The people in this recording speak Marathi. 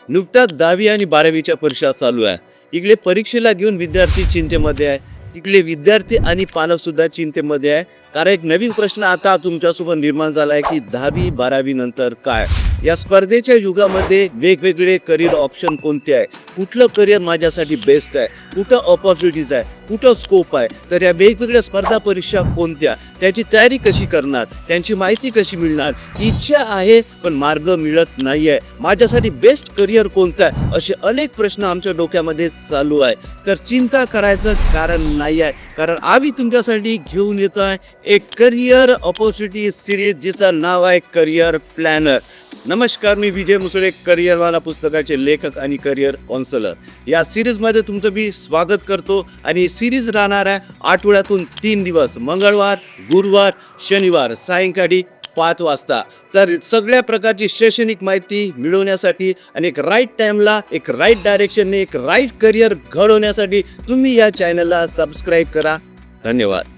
नुकताच 10वी आणि 12वीच्या परीक्षा चालू आहे. इकडे परीक्षेला घेऊन विद्यार्थी चिंतेमध्ये आहे. तिकडे विद्यार्थी आणि पालक सुद्धा चिंतेमध्ये आहे. कारण एक नवीन प्रश्न आता तुमच्यासोबत निर्माण झाला आहे की 10वी 12वी नंतर काय? या स्पर्धेच्या युगामध्ये वेगवेगळे करिअर ऑप्शन कोणते आहे? कुठलं करिअर माझ्यासाठी बेस्ट आहे? कुठं ऑपॉर्च्युनिटीज आहे? कुठं स्कोप आहे? तर या वेगवेगळ्या स्पर्धा परीक्षा कोणत्या? त्याची तयारी कशी करणार? त्यांची माहिती कशी मिळणार? इच्छा आहे पण मार्ग मिळत नाही आहे. माझ्यासाठी बेस्ट करिअर कोणतं आहे? असे अनेक प्रश्न आमच्या डोक्यामध्ये चालू आहे. तर चिंता करायचं कारण नाही आहे, कारण आम्ही तुमच्यासाठी घेऊन येतो आहे एक करिअर ऑपॉर्च्युनिटी सिरीज जिचं नाव आहे करिअर प्लॅनर. नमस्कार, मी विजय मुसळे, करिअरवाला पुस्तकाचे लेखक आणि करिअर काउन्सलर. या सिरीजमध्ये तुमचं मी स्वागत करतो आणि सिरीज राहणार आहे आठवड्यातून 3 दिवस, मंगळवार, गुरुवार, शनिवार सायंकाळी 5 वाजता. तर सगळ्या प्रकारची शैक्षणिक माहिती मिळवण्यासाठी आणि एक राईट टाईमला, एक राईट डायरेक्शनने, एक राईट करिअर घडवण्यासाठी तुम्ही या चॅनलला सबस्क्राईब करा. धन्यवाद.